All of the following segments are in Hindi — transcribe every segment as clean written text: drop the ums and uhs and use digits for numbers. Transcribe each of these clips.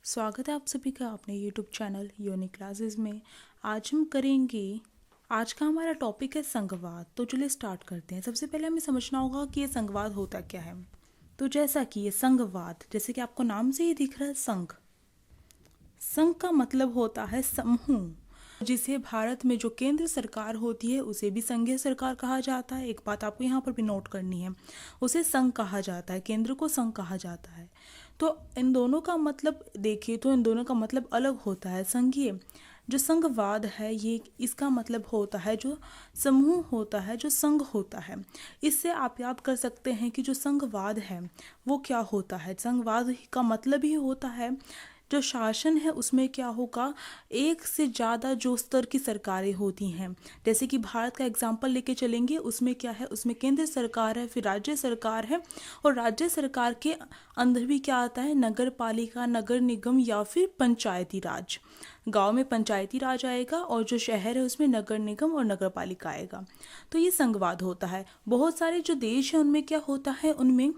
स्वागत है आप सभी का अपने YouTube चैनल यूनिक क्लासेस में। आज हम करेंगे, आज का हमारा टॉपिक है संघवाद। तो चलिए स्टार्ट करते हैं। सबसे पहले हमें समझना होगा कि ये संघवाद होता क्या है। तो जैसा कि ये संघवाद, जैसे कि आपको नाम से ही दिख रहा है संघ, संघ का मतलब होता है समूह, जिसे भारत में जो केंद्र सरकार होती है उसे भी संघीय सरकार कहा जाता है। एक बात आपको यहाँ पर भी नोट करनी है, उसे संघ कहा जाता है, केंद्र को संघ कहा जाता है। तो इन दोनों का मतलब देखिए तो इन दोनों का मतलब अलग होता है। संघीय जो संघवाद है, ये इसका मतलब होता है जो समूह होता है, जो संघ होता है। इससे आप याद कर सकते हैं कि जो संघवाद है वो क्या होता है। संघवाद का मतलब ही होता है जो शासन है उसमें क्या होगा, एक से ज़्यादा जो स्तर की सरकारें होती हैं। जैसे कि भारत का एग्जाम्पल लेके चलेंगे, उसमें क्या है, उसमें केंद्र सरकार है, फिर राज्य सरकार है, और राज्य सरकार के अंदर भी क्या आता है, नगर पालिका, नगर निगम या फिर पंचायती राज। गांव में पंचायती राज आएगा और जो शहर है उसमें नगर निगम और नगर पालिका आएगा। तो ये संघवाद होता है। बहुत सारे जो देश हैं उनमें क्या होता है, उनमें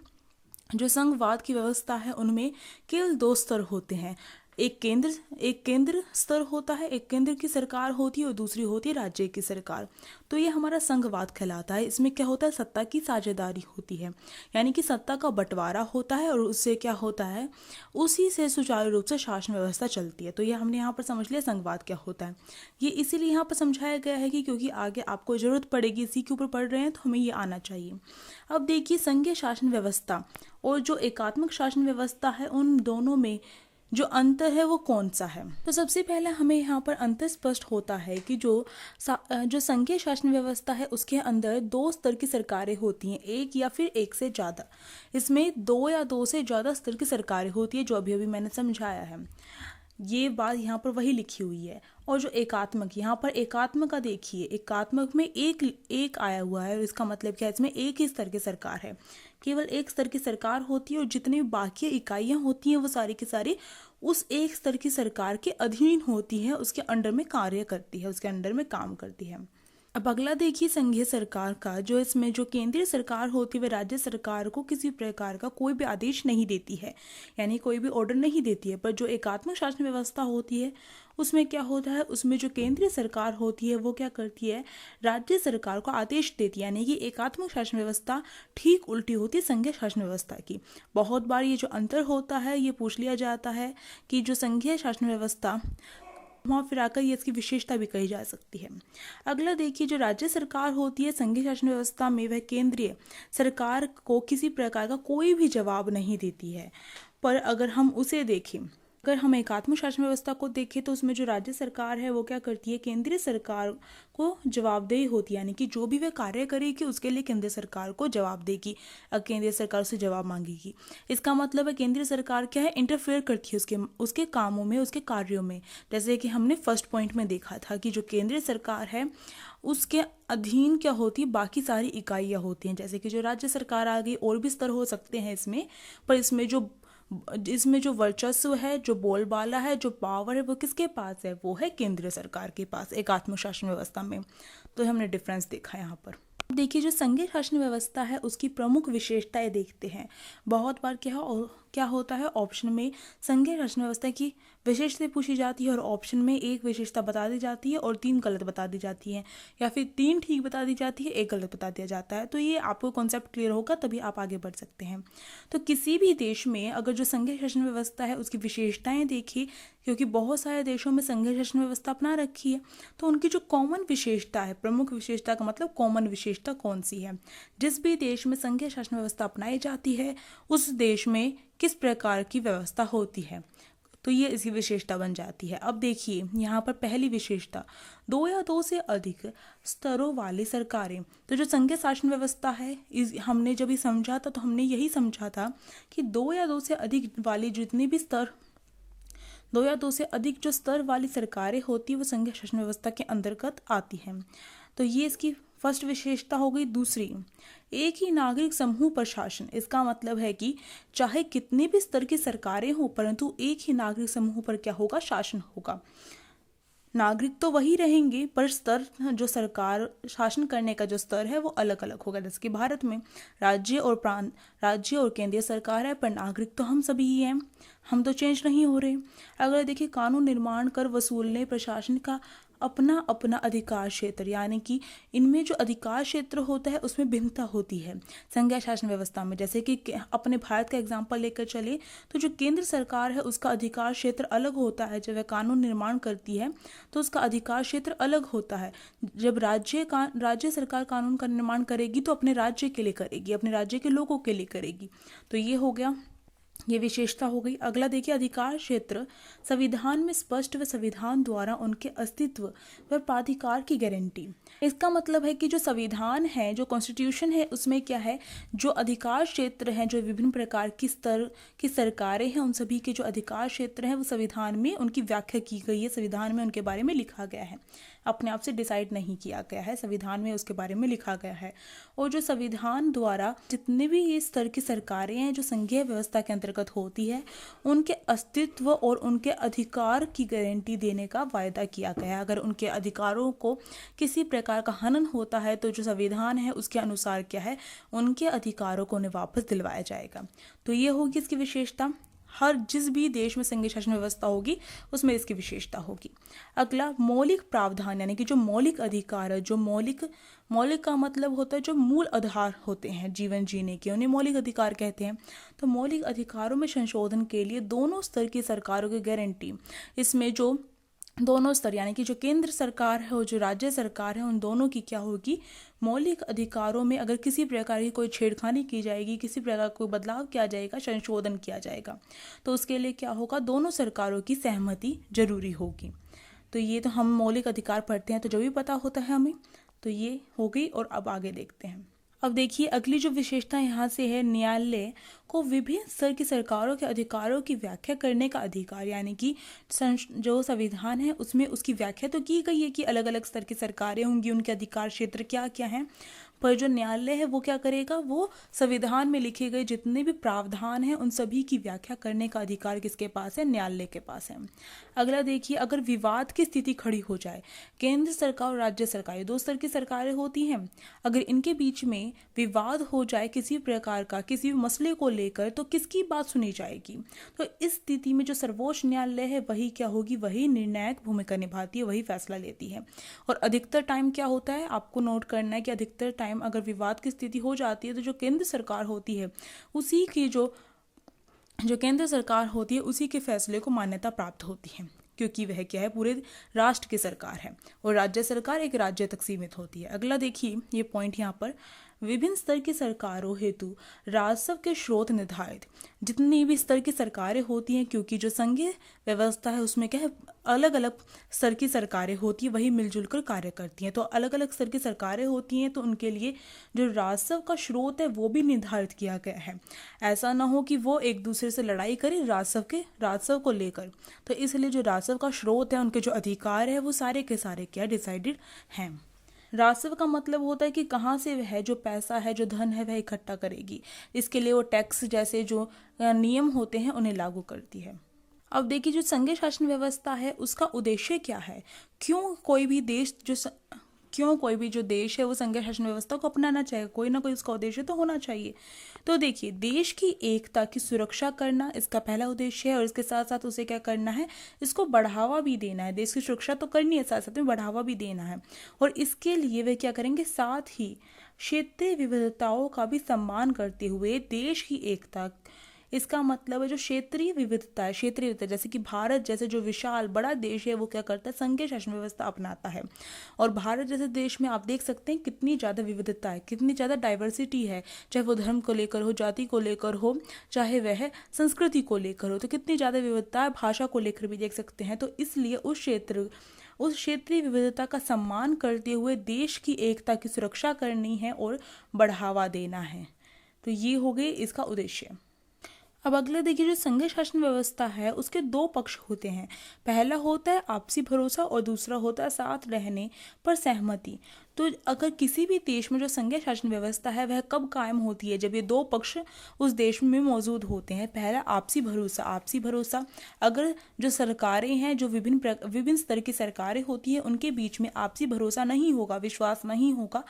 जो संघवाद की व्यवस्था है उनमें केवल दो स्तर होते हैं। एक केंद्र स्तर होता है, एक केंद्र की सरकार होती है और दूसरी होती है राज्य की सरकार। तो ये हमारा संघवाद कहलाता है। इसमें क्या होता है, सत्ता की साझेदारी होती है, यानी कि सत्ता का बंटवारा होता है और उससे क्या होता है, उसी से सुचारू रूप से शासन व्यवस्था चलती है। तो ये हमने यहाँ पर समझ लिया संघवाद क्या होता है। ये इसीलिए यहाँ पर समझाया गया है कि क्योंकि आगे आपको जरूरत पड़ेगी, इसी के ऊपर पढ़ रहे हैं तो हमें ये आना चाहिए। अब देखिए, संघीय शासन व्यवस्था और जो एकात्मक शासन व्यवस्था है, उन दोनों में जो अंतर है वो कौन सा है। तो सबसे पहले हमें यहाँ पर अंतर स्पष्ट होता है कि जो संघीय शासन व्यवस्था है उसके अंदर दो स्तर की सरकारें होती हैं, एक या फिर एक से ज़्यादा। इसमें दो या दो से ज़्यादा स्तर की सरकारें होती है, जो अभी अभी मैंने समझाया है। ये बात यहाँ पर वही लिखी हुई है। और जो एकात्मक, यहाँ पर एकात्मक का देखिए, एकात्मक में एक आया हुआ है, इसका मतलब क्या है, इसमें एक ही स्तर की सरकार है, केवल एक स्तर की सरकार होती है और जितनी भी बाकी इकाइयाँ होती हैं वो सारी की सारी उस एक स्तर की सरकार के अधीन होती है, उसके अंडर में कार्य करती है, उसके अंडर में काम करती है। अब अगला देखिए संघीय सरकार का, जो इसमें जो केंद्रीय सरकार होती है वह राज्य सरकार को किसी प्रकार का कोई भी आदेश नहीं देती है, यानी कोई भी ऑर्डर नहीं देती है। पर जो एकात्मक शासन व्यवस्था होती है उसमें क्या होता है, उसमें जो केंद्रीय सरकार होती है वो क्या करती है, राज्य सरकार को आदेश देती है। यानी कि एकात्मक शासन व्यवस्था ठीक उल्टी होती है संघीय शासन व्यवस्था की। बहुत बार ये जो अंतर होता है ये पूछ लिया जाता है कि जो संघीय शासन व्यवस्था, वहाँ फिर आकर ये इसकी विशेषता भी कही जा सकती है। अगला देखिए, जो राज्य सरकार होती है संघीय शासन व्यवस्था में, वह केंद्रीय सरकार को किसी प्रकार का कोई भी जवाब नहीं देती है। पर अगर हम उसे देखें, अगर हम एकात्मक शासन व्यवस्था को देखें तो उसमें जो राज्य सरकार है वो क्या करती है, केंद्रीय सरकार को जवाबदेही होती है, यानी कि जो भी वह कार्य करेगी उसके लिए केंद्र सरकार को जवाब देगी, केंद्रीय सरकार से जवाब मांगेगी। इसका मतलब है केंद्रीय सरकार क्या है, इंटरफेयर करती है उसके कामों में, उसके कार्यों में। जैसे कि हमने फर्स्ट पॉइंट में देखा था कि जो केंद्रीय सरकार है उसके अधीन क्या होती है, बाकी सारी इकाइयाँ होती हैं। जैसे कि जो राज्य सरकार आ गई, और भी स्तर हो सकते हैं इसमें, पर इसमें जो वर्चस्व है, जो बोलबाला है, जो पावर है, वो किसके पास है, वो है केंद्रीय सरकार के पास एकात्मक शासन व्यवस्था में। तो हमने डिफरेंस देखा यहाँ पर। देखिए, जो संघीय शासन व्यवस्था है उसकी प्रमुख विशेषताएं देखते हैं। बहुत बार क्या होता है, ऑप्शन में संघीय शासन व्यवस्था की विशेषताएं पूछी जाती है और ऑप्शन में एक विशेषता बता दी जाती है और तीन गलत बता दी जाती है, या फिर तीन ठीक बता दी जाती है, एक गलत बता दिया जाता है। तो ये आपको कॉन्सेप्ट क्लियर होगा तभी आप आगे बढ़ सकते हैं। तो किसी भी देश में अगर जो संघीय शासन व्यवस्था है उसकी विशेषताएं देखिए, क्योंकि बहुत सारे देशों में संघीय शासन व्यवस्था अपना रखी है, तो उनकी जो कॉमन विशेषता है, प्रमुख विशेषता का मतलब कॉमन विशेषता कौन सी है। जिस भी देश में संघीय शासन व्यवस्था अपनाई जाती है उस देश में किस प्रकार की व्यवस्था होती है, तो ये इसकी विशेषता बन जाती है। अब देखिए यहाँ पर पहली विशेषता, दो या दो से अधिक स्तरों वाली सरकारें। तो जो संघीय शासन व्यवस्था है, हमने जब ये समझा था तो हमने यही समझा था कि दो या दो से अधिक वाली जितनी भी स्तर, दो या दो से अधिक जो स्तर वाली सरकारें होती है वो संघीय शासन व्यवस्था के अंतर्गत आती हैं। तो ये इसकी फर्स्ट विशेषता हो गई। दूसरी, एक ही नागरिक समूह पर शासन। इसका मतलब है कि चाहे कितने भी स्तर की सरकारें हों परंतु एक ही नागरिक समूह पर क्या होगा, शासन होगा। नागरिक तो वही रहेंगे, पर स्तर जो सरकार शासन करने का जो स्तर है वो अलग अलग होगा। जैसे कि भारत में राज्य और केंद्रीय सरकार है, पर नागरिक तो हम सभी ही हैं, हम तो चेंज नहीं हो रहे। अगर देखिए, कानून निर्माण, कर वसूलने, प्रशासन का अपना अपना अधिकार क्षेत्र, यानी कि इनमें जो अधिकार क्षेत्र होता है उसमें भिन्नता होती है संघीय शासन व्यवस्था में। जैसे कि अपने भारत का एग्जाम्पल लेकर चले तो जो केंद्र सरकार है उसका अधिकार क्षेत्र अलग होता है। जब वह कानून निर्माण करती है तो उसका अधिकार क्षेत्र अलग होता है। जब राज्य सरकार कानून का निर्माण करेगी तो अपने राज्य के लिए करेगी, अपने राज्य के लोगों के लिए करेगी। तो ये हो गया, ये विशेषता हो गई। अगला देखिए, अधिकार क्षेत्र संविधान में स्पष्ट व संविधान द्वारा उनके अस्तित्व व प्राधिकार की गारंटी। इसका मतलब है कि जो संविधान है, जो कॉन्स्टिट्यूशन है, उसमें क्या है, जो अधिकार क्षेत्र हैं, जो विभिन्न प्रकार की स्तर की सरकारें हैं, उन सभी के जो अधिकार क्षेत्र हैं वो संविधान में उनकी व्याख्या की गई है, संविधान में उनके बारे में लिखा गया है, अपने आप से डिसाइड नहीं किया गया है, संविधान में उसके बारे में लिखा गया है। और जो संविधान द्वारा जितने भी ये स्तर की सरकारें हैं जो संघीय व्यवस्था के अंतर्गत होती है, उनके अस्तित्व और उनके अधिकार की गारंटी देने का वायदा किया गया है। अगर उनके अधिकारों को किसी प्रकार का हनन होता है तो जो संविधान है उसके अनुसार क्या है, उनके अधिकारों को उन्हें वापस दिलवाया जाएगा। तो ये होगी इसकी विशेषता। हर जिस भी देश में संघीय शासन व्यवस्था होगी उसमें इसकी विशेषता होगी। अगला, मौलिक प्रावधान, यानी कि जो मौलिक अधिकार है, जो मौलिक का मतलब होता है जो मूल आधार होते हैं जीवन जीने के, उन्हें मौलिक अधिकार कहते हैं। तो मौलिक अधिकारों में संशोधन के लिए दोनों स्तर की सरकारों की गारंटी, इसमें जो दोनों स्तर यानी कि जो केंद्र सरकार है और जो राज्य सरकार है, उन दोनों की क्या होगी, मौलिक अधिकारों में अगर किसी प्रकार की कोई छेड़खानी की जाएगी, किसी प्रकार कोई बदलाव किया जाएगा, संशोधन किया जाएगा, तो उसके लिए क्या होगा, दोनों सरकारों की सहमति जरूरी होगी। तो ये तो हम मौलिक अधिकार पढ़ते हैं तो जो भी पता होता है हमें, तो ये हो गई। और अब आगे देखते हैं। अब देखिए, अगली जो विशेषता यहाँ से है, न्यायालय को विभिन्न स्तर की सरकारों के अधिकारों की व्याख्या करने का अधिकार, यानी कि जो संविधान है उसमें उसकी व्याख्या तो की गई है कि अलग अलग स्तर की सरकारें होंगी, उनके अधिकार क्षेत्र क्या क्या हैं, पर जो न्यायालय है वो क्या करेगा, वो संविधान में लिखे गए जितने भी प्रावधान हैं उन सभी की व्याख्या करने का अधिकार किसके पास है, न्यायालय के पास है। अगला देखिए, अगर विवाद की स्थिति खड़ी हो जाए, केंद्र सरकार और राज्य सरकार, दो स्तर की सरकारें होती हैं, अगर इनके बीच में विवाद हो जाए किसी प्रकार का, किसी भी मसले को लेकर, तो किसकी बात सुनी जाएगी, तो इस स्थिति में जो सर्वोच्च न्यायालय है वही क्या होगी, वही निर्णायक भूमिका निभाती है, वही फैसला लेती है। और अधिकतर टाइम क्या होता है, आपको नोट करना है कि अधिकतर टाइम अगर विवाद की स्थिति हो जाती है तो जो केंद्र सरकार होती है उसी की जो केंद्र सरकार होती है उसी के फैसले को मान्यता प्राप्त होती है, क्योंकि वह क्या है, पूरे राष्ट्र की सरकार है, और राज्य सरकार एक राज्य तक सीमित होती है। अगला देखिए, ये पॉइंट यहाँ पर, विभिन्न स्तर की सरकारों हेतु राजस्व के स्रोत निर्धारित, जितनी भी स्तर की सरकारें होती हैं, क्योंकि जो संघीय व्यवस्था है उसमें क्या है, अलग अलग स्तर की सरकारें होती हैं, वही मिलजुल कर कार्य करती हैं, तो अलग अलग स्तर की सरकारें होती हैं, तो उनके लिए जो राजस्व का स्रोत है वो भी निर्धारित किया गया है। ऐसा ना हो कि वो एक दूसरे से लड़ाई करें राजस्व को लेकर, तो इसलिए जो राजस्व का स्रोत है, उनके जो अधिकार है वो सारे के सारे क्या डिसाइडेड हैं। राजस्व का मतलब होता है कि कहाँ से वह जो पैसा है, जो धन है, वह इकट्ठा करेगी, इसके लिए वो टैक्स जैसे जो नियम होते हैं उन्हें लागू करती है। अब देखिए, जो संघीय शासन व्यवस्था है उसका उद्देश्य क्या है, क्यों कोई भी जो देश है वो संघीय शासन व्यवस्था को अपनाना चाहिए, कोई ना कोई उसका उद्देश्य तो होना चाहिए। तो देखिए, देश की एकता की सुरक्षा करना इसका पहला उद्देश्य है, और इसके साथ साथ उसे क्या करना है, इसको बढ़ावा भी देना है। देश की सुरक्षा तो करनी है, साथ साथ में बढ़ावा भी देना है, और इसके लिए वे क्या करेंगे, साथ ही क्षेत्रीय विविधताओं का भी सम्मान करते हुए देश की एकता, इसका मतलब है जो क्षेत्रीय विविधता है, जैसे कि भारत जैसे जो विशाल बड़ा देश है वो क्या करता है, संघीय शासन व्यवस्था अपनाता है। और भारत जैसे देश में आप देख सकते हैं कितनी ज़्यादा विविधता है, कितनी ज़्यादा डाइवर्सिटी है, चाहे वो धर्म को लेकर हो, जाति को लेकर हो, चाहे वह संस्कृति को लेकर हो, तो कितनी ज़्यादा विविधता है, भाषा को लेकर भी देख सकते हैं। तो इसलिए उस क्षेत्रीय विविधता का सम्मान करते हुए देश की एकता की सुरक्षा करनी है और बढ़ावा देना है। तो ये हो गए इसका उद्देश्य। अब अगला देखिए, जो संघीय शासन व्यवस्था है उसके दो पक्ष होते हैं, पहला होता है आपसी भरोसा और दूसरा होता है साथ रहने पर सहमति। तो अगर किसी भी देश में जो संघीय शासन व्यवस्था है वह कब कायम होती है, जब ये दो पक्ष उस देश में मौजूद होते हैं। पहला आपसी भरोसा, आपसी भरोसा, अगर जो सरकारें हैं, जो विभिन्न स्तर की सरकारें होती है, उनके बीच में आपसी भरोसा नहीं होगा, विश्वास नहीं होगा,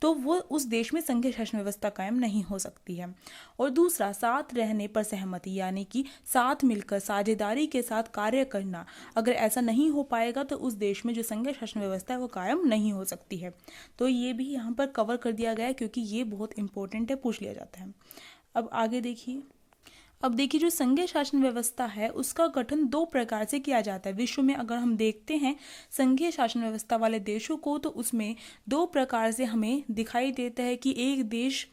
तो वो उस देश में संघीय शासन व्यवस्था कायम नहीं हो सकती है। और दूसरा, साथ रहने पर सहमति, यानी कि साथ मिलकर साझेदारी के साथ कार्य करना। अगर ऐसा नहीं हो पाएगा तो उस देश में जो संघीय शासन व्यवस्था है वो कायम नहीं हो सकती है। तो ये भी यहाँ पर कवर कर दिया गया है क्योंकि ये बहुत इंपॉर्टेंट है, पूछ लिया जाता है। अब आगे देखिए। अब देखिए, जो संघीय शासन व्यवस्था है उसका गठन दो प्रकार से किया जाता है। विश्व में अगर हम देखते हैं संघीय शासन व्यवस्था वाले देशों को, तो उसमें दो प्रकार से हमें दिखाई देता है कि एक देश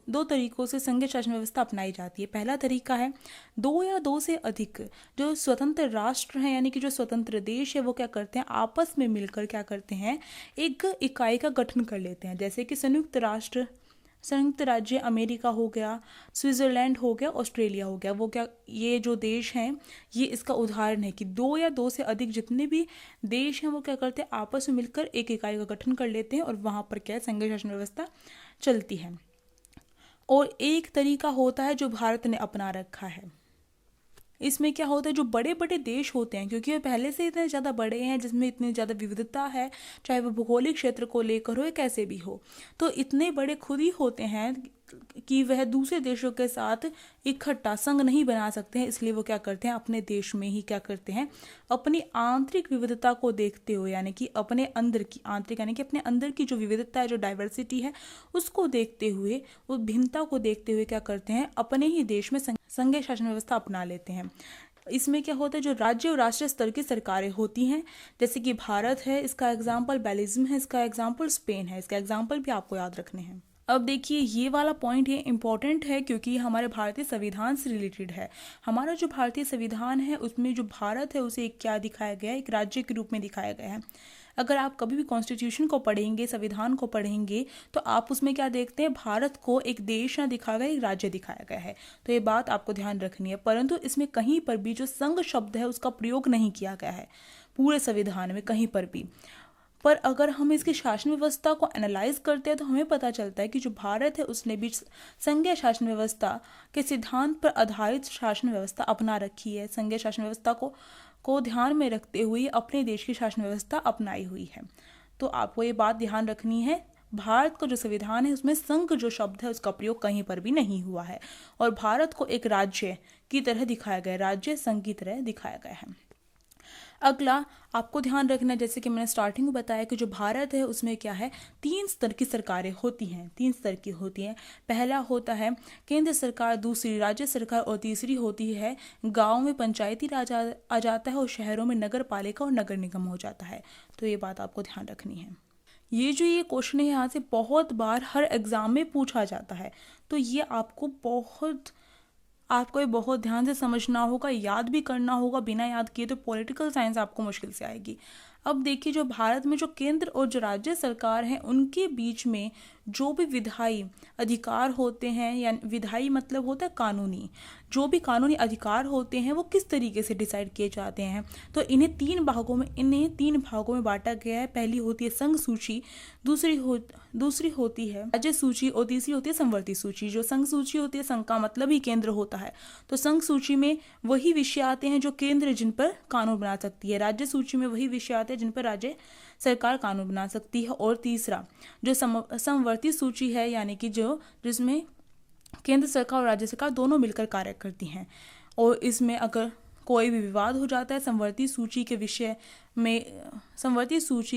दो तरीकों से संघीय शासन व्यवस्था अपनाई जाती है। पहला तरीका है दो या दो से अधिक जो स्वतंत्र राष्ट्र हैं, यानी कि जो स्वतंत्र देश है, वो क्या करते हैं, आपस में मिलकर क्या करते हैं, एक इकाई का गठन कर लेते हैं। जैसे कि संयुक्त राज्य अमेरिका हो गया, स्विट्जरलैंड हो गया, ऑस्ट्रेलिया हो गया। ये जो देश हैं, ये इसका उदाहरण है कि दो या दो से अधिक जितने भी देश हैं वो क्या करते हैं, आपस में मिलकर एक इकाई का गठन कर लेते हैं और वहाँ पर क्या है, संघीय शासन व्यवस्था चलती है। और एक तरीका होता है जो भारत ने अपना रखा है। इसमें क्या होता है, जो बड़े बड़े देश होते हैं, क्योंकि वे पहले से इतने ज़्यादा बड़े हैं, जिसमें इतनी ज़्यादा विविधता है, चाहे वो भौगोलिक क्षेत्र को लेकर हो या कैसे भी हो, तो इतने बड़े खुद ही होते हैं कि वह दूसरे देशों के साथ इकट्ठा संघ नहीं बना सकते हैं। इसलिए वो क्या करते हैं, अपने देश में ही क्या करते हैं, अपनी आंतरिक विविधता को देखते हुए, यानी कि अपने अंदर की आंतरिक, यानी कि अपने अंदर की जो विविधता है, जो डाइवर्सिटी है, उसको देखते हुए, उस भिन्नता को देखते हुए क्या करते हैं, अपने ही देश में संघीय शासन व्यवस्था अपना लेते हैं। इसमें क्या होता है, जो राज्य और राष्ट्रीय स्तर की सरकारें होती हैं, जैसे कि भारत है, इसका एग्जाम्पल बेल्जियम है, इसका एग्जाम्पल स्पेन है, इसका एग्जाम्पल भी आपको याद रखने हैं। अब देखिए, ये वाला पॉइंट ये इंपॉर्टेंट है क्योंकि हमारे भारतीय संविधान से रिलेटेड है। हमारा जो भारतीय संविधान है उसमें जो भारत है उसे एक क्या दिखाया गया है, एक राज्य के रूप में दिखाया गया है। अगर आप कभी भी कॉन्स्टिट्यूशन को पढ़ेंगे, संविधान को पढ़ेंगे, तो आप उसमें क्या देखते हैं, भारत को एक देश ना दिखाया गया, एक राज्य दिखाया गया है। तो ये बात आपको ध्यान रखनी है। परंतु इसमें कहीं पर भी जो संघ शब्द है उसका प्रयोग नहीं किया गया है पूरे संविधान में, कहीं पर भी। पर अगर हम इसकी शासन व्यवस्था को एनालाइज करते हैं तो हमें पता चलता है कि जो भारत है उसने भी संघीय शासन व्यवस्था के सिद्धांत पर आधारित शासन व्यवस्था अपना रखी है। संघीय शासन व्यवस्था को ध्यान में रखते हुए अपने देश की शासन व्यवस्था अपनाई हुई है। तो आपको ये बात ध्यान रखनी है, भारत का जो संविधान है उसमें संघ जो शब्द है उसका प्रयोग कहीं पर भी नहीं हुआ है और भारत को एक राज्य की तरह दिखाया गया है, राज्य संघ की तरह दिखाया गया है। अगला आपको ध्यान रखना है, जैसे कि मैंने स्टार्टिंग में बताया कि जो भारत है उसमें क्या है, 3 स्तर की सरकारें होती हैं, 3 स्तर की होती हैं। पहला होता है केंद्र सरकार, दूसरी राज्य सरकार और तीसरी होती है गांव में पंचायती राज आ जाता है और शहरों में नगर पालिका और नगर निगम हो जाता है। तो ये बात आपको ध्यान रखनी है। ये क्वेश्चन है यहाँ से बहुत बार हर एग्जाम में पूछा जाता है, तो ये आपको बहुत ध्यान से समझना होगा, याद भी करना होगा। बिना याद किए तो पॉलिटिकल साइंस आपको मुश्किल से आएगी। अब देखिए, जो भारत में जो केंद्र और जो राज्य सरकार है उनके बीच में जो भी विधायी अधिकार होते हैं, या विधायी मतलब होता है कानूनी, जो भी कानूनी अधिकार होते हैं वो किस तरीके से डिसाइड किए जाते हैं, तो इन्हें 3 भागों में बांटा गया है। पहली होती है संघ सूची, दूसरी होती है राज्य सूची और तीसरी होती है संवर्ती सूची। जो संघ सूची होती है, संघ का मतलब ही केंद्र होता है, तो संघ सूची में वही विषय आते हैं जो केंद्र जिन पर कानून बना सकती है, राज्य सूची में वही विषय आते हैं जिन पर राज्य सरकार कानून बना सकती है। और तीसरा जो समवर्ती सूची है, यानी कि जिसमें केंद्र सरकार और राज्य सरकार दोनों मिलकर कार्य करती हैं, और इसमें अगर कोई भी विवाद हो जाता है समवर्ती सूची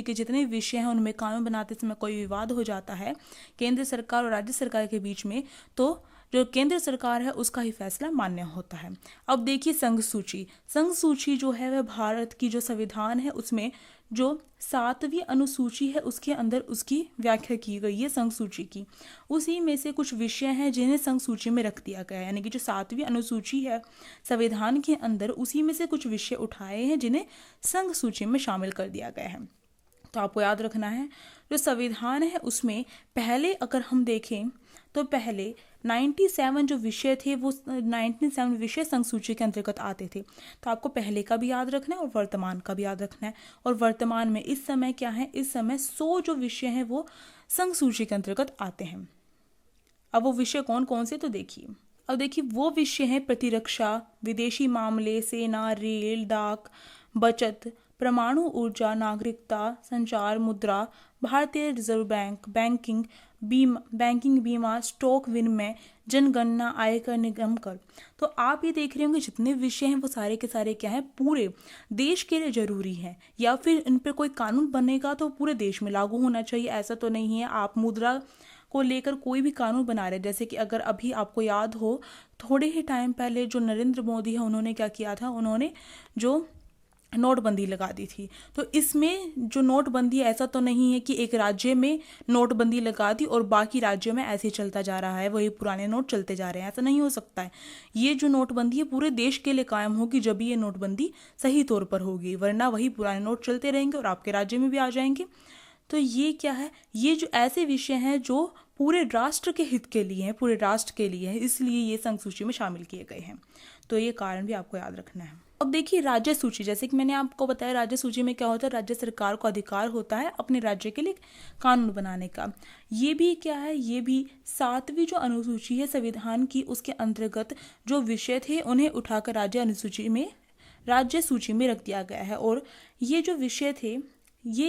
के जितने विषय हैं उनमें कानून बनाते समय कोई विवाद हो जाता है केंद्र सरकार और राज्य सरकार के बीच में, तो जो केंद्र सरकार है उसका ही फैसला मान्य होता है। अब देखिए संघ सूची जो है वह भारत की जो संविधान है उसमें जो 7वीं अनुसूची है उसके अंदर उसकी व्याख्या की गई है संघ सूची की। उसी में से कुछ विषय हैं जिन्हें संघ सूची में रख दिया गया है, यानी कि जो 7वीं अनुसूची है संविधान के अंदर, उसी में से कुछ विषय उठाए हैं जिन्हें संघ सूची में शामिल कर दिया गया है। तो आपको याद रखना है जो संविधान है उसमें पहले अगर हम देखें तो पहले 97 जो विषय थे वो 97 विषय संघ सूची के अंतर्गत आते थे। तो आपको पहले का भी याद रखना है और वर्तमान का भी याद रखना है। और वर्तमान में इस समय क्या है, इस समय 100 जो विषय हैं वो संघ सूची के अंतर्गत आते हैं। अब वो विषय कौन कौन से, तो देखिए अब देखिए वो विषय हैं प्रतिरक्षा, विदेशी मामले, सेना, रेल, डाक, बचत, परमाणु ऊर्जा, नागरिकता, संचार, मुद्रा, भारतीय रिजर्व बैंक, बैंकिंग, बीमा, स्टॉक विनिमय, जनगणना, आयकर, निगम कर। तो आप ये देख रहे होंगे जितने विषय हैं वो सारे के सारे क्या हैं, पूरे देश के लिए जरूरी हैं, या फिर इन पर कोई कानून बनेगा तो पूरे देश में लागू होना चाहिए, ऐसा तो नहीं है। आप मुद्रा को लेकर कोई भी कानून बना रहे, जैसे कि अगर अभी आपको याद हो थोड़े ही टाइम पहले जो नरेंद्र मोदी है उन्होंने क्या किया था, उन्होंने जो नोटबंदी लगा दी थी। तो इसमें जो नोटबंदी, ऐसा तो नहीं है कि एक राज्य में नोटबंदी लगा दी और बाकी राज्यों में ऐसे ही चलता जा रहा है, वही पुराने नोट चलते जा रहे हैं, ऐसा नहीं हो सकता है। ये जो नोटबंदी है पूरे देश के लिए कायम होगी जब ये नोटबंदी सही तौर पर होगी, वरना वही पुराने नोट चलते रहेंगे और आपके राज्य में भी आ जाएंगे। तो ये क्या है, ये जो ऐसे विषय हैं जो पूरे राष्ट्र के हित के लिए हैं, पूरे राष्ट्र के लिए है, इसलिए ये संघ सूची में शामिल किए गए हैं। तो ये कारण भी आपको याद रखना है। अब देखिए राज्य सूची, जैसे कि मैंने आपको बताया राज्य सूची में क्या होता है, राज्य सरकार को अधिकार होता है अपने राज्य के लिए कानून बनाने का। ये भी क्या है, ये भी 7वीं जो अनुसूची है संविधान की, उसके अंतर्गत जो विषय थे उन्हें उठाकर राज्य सूची में रख दिया गया है। और ये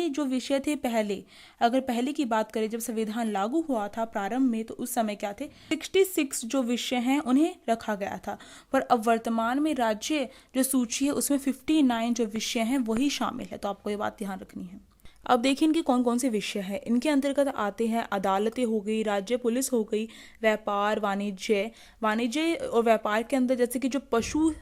जो विषय थे पहले, अगर पहले की बात करें जब संविधान लागू हुआ था प्रारंभ में, तो उस समय क्या थे 66 जो विषय हैं उन्हें रखा गया था। पर अब वर्तमान में राज्य जो सूची है उसमें 59 जो विषय हैं वही शामिल है। तो आपको ये बात ध्यान रखनी है। अब देखिए इनके कौन कौन से विषय हैं। इनके अंतर्गत आते हैं अदालतें हो गई, राज्य पुलिस हो गई, व्यापार, वाणिज्य और व्यापार के अंदर जैसे कि जो पशु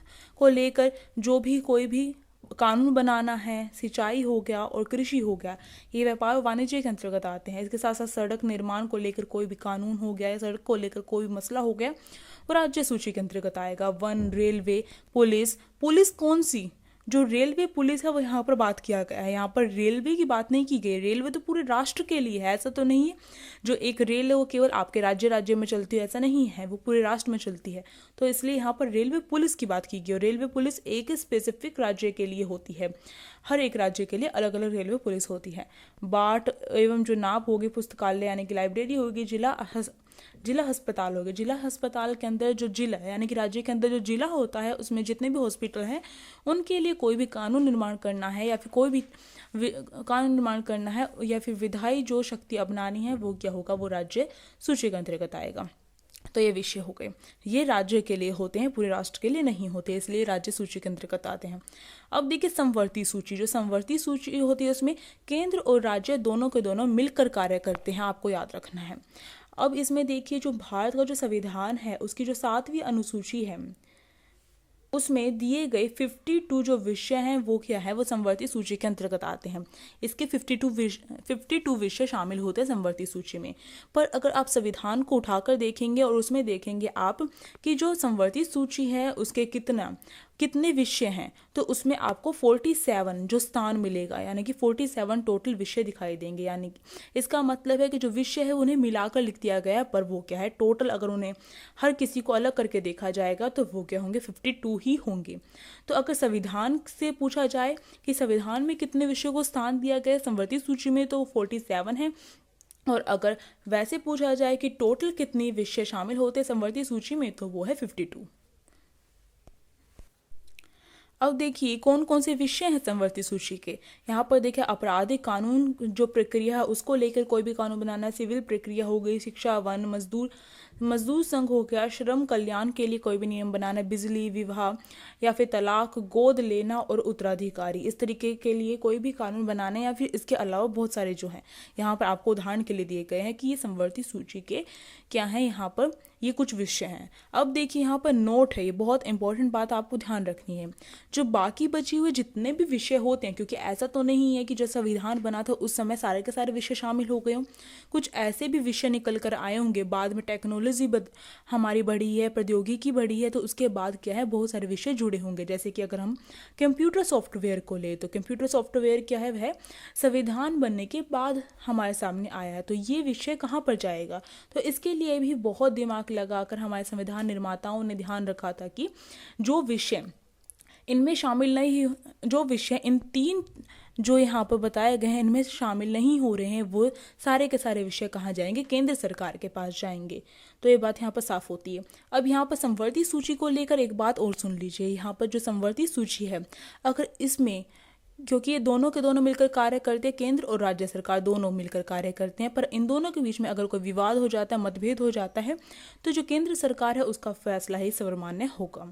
को लेकर जो भी कोई भी कानून बनाना है, सिंचाई हो गया और कृषि हो गया, ये व्यापार और वाणिज्य के अंतर्गत आते हैं। इसके साथ साथ सड़क निर्माण को लेकर कोई भी कानून हो गया या सड़क को लेकर कोई भी मसला हो गया वो राज्य सूची के अंतर्गत आएगा। वन, रेलवे, पुलिस कौन सी, जो रेलवे पुलिस है वो यहाँ पर बात किया गया है। यहाँ पर रेलवे की बात नहीं की गई। रेलवे तो पूरे राष्ट्र के लिए है, ऐसा तो नहीं है जो एक रेल है वो केवल आपके राज्य में चलती है, ऐसा नहीं है, वो पूरे राष्ट्र में चलती है। तो इसलिए यहाँ पर रेलवे पुलिस की बात की गई। और रेलवे पुलिस एक स्पेसिफिक राज्य के लिए होती है, हर एक राज्य के लिए अलग अलग रेलवे पुलिस होती है। बाट एवं जो नाप होगी, पुस्तकालय यानी कि लाइब्रेरी होगी, जिला अस्पताल हो गए। जिला अस्पताल के अंदर जो जिला यानी कि राज्य के अंदर जो जिला होता है उसमें जितने भी हॉस्पिटल हैं उनके लिए कोई भी कानून निर्माण करना है या फिर कोई भी कानून निर्माण करना है या फिर विधायी जो शक्ति अपनानी है वो क्या होगा, वो राज्य सूची के अंतर्गत आएगा। तो ये विषय हो गए, ये राज्य के लिए होते हैं, पूरे राष्ट्र के लिए नहीं होते, इसलिए राज्य सूची के अंतर्गत आते हैं। अब देखिए समवर्ती सूची, जो समवर्ती सूची होती है उसमें केंद्र और राज्य दोनों के दोनों मिलकर कार्य करते हैं, आपको याद रखना है। अब इसमें देखिए जो भारत का जो संविधान है उसकी जो 7वीं अनुसूची है उसमें दिए गए 52 जो विषय हैं वो क्या है, वो समवर्ती सूची के अंतर्गत आते हैं। इसके 52 विषय शामिल होते हैं समवर्ती सूची में। पर अगर आप संविधान को उठाकर देखेंगे और उसमें देखेंगे आप कि जो समवर्ती सूची है उसके कितने विषय हैं, तो उसमें आपको 47 जो स्थान मिलेगा, यानी कि 47 टोटल विषय दिखाई देंगे। यानी कि इसका मतलब है कि जो विषय है उन्हें मिलाकर लिख दिया गया है, पर वो क्या है टोटल अगर उन्हें हर किसी को अलग करके देखा जाएगा तो वो क्या होंगे, 52 ही होंगे। तो अगर संविधान से पूछा जाए कि संविधान में कितने विषयों को स्थान दिया गया समवर्ती सूची में, तो 47 है। और अगर वैसे पूछा जाए कि टोटल कितने विषय शामिल होते हैं समवर्ती सूची में, तो वो है 52। अब देखिए कौन कौन से विषय हैं समवर्ती सूची के। यहाँ पर देखिए आपराधिक कानून जो प्रक्रिया है उसको लेकर कोई भी कानून बनाना, सिविल प्रक्रिया हो गई, शिक्षा, वन, मजदूर संघ हो गया, श्रम कल्याण के लिए कोई भी नियम बनाना, बिजली, विवाह या फिर तलाक, गोद लेना और उत्तराधिकारी, इस तरीके के लिए कोई भी कानून बनाना, या फिर इसके अलावा बहुत सारे जो हैं यहाँ पर आपको उदाहरण के लिए दिए गए हैं कि ये समवर्ती सूची के क्या है, यहाँ पर ये कुछ विषय हैं। अब देखिए यहाँ पर नोट है, ये बहुत इंपॉर्टेंट बात आपको ध्यान रखनी है। जो बाकी बचे हुए जितने भी विषय होते हैं, क्योंकि ऐसा तो नहीं है कि जो संविधान बना था उस समय सारे के सारे विषय शामिल हो गए हों, कुछ ऐसे भी विषय निकल कर आए होंगे, बाद में टेक्नोलॉजी हमारी बढ़ी है, प्रौद्योगिकी बढ़ी है, तो उसके बाद क्या है बहुत सारे विषय जुड़े होंगे। जैसे कि अगर हम कंप्यूटर सॉफ्टवेयर को ले तो कंप्यूटर सॉफ्टवेयर क्या है, वह संविधान बनने के बाद हमारे सामने आया है, तो ये विषय कहाँ पर जाएगा। तो इसके लिए भी बहुत दिमाग लगाकर हमारे संविधान निर्माताओं ने ध्यान रखा था कि जो विषय इनमें शामिल नहीं, जो विषय इन तीन जो यहाँ पर बताए गए हैं इनमें शामिल नहीं हो रहे हैं, वो सारे के सारे विषय कहाँ जाएंगे, केंद्र सरकार के पास जाएंगे। तो ये बात यहाँ पर साफ होती है। अब यहाँ पर संवर्ती सूची को लेकर एक बात और सुन लीजिए। यहाँ पर जो संवर्ती सूची है, अगर इसमें, क्योंकि ये दोनों के दोनों मिलकर कार्य करते हैं, केंद्र और राज्य सरकार दोनों मिलकर कार्य करते हैं, पर इन दोनों के बीच में अगर कोई विवाद हो जाता है, मतभेद हो जाता है, तो जो केंद्र सरकार है उसका फैसला ही सर्वमान्य होगा।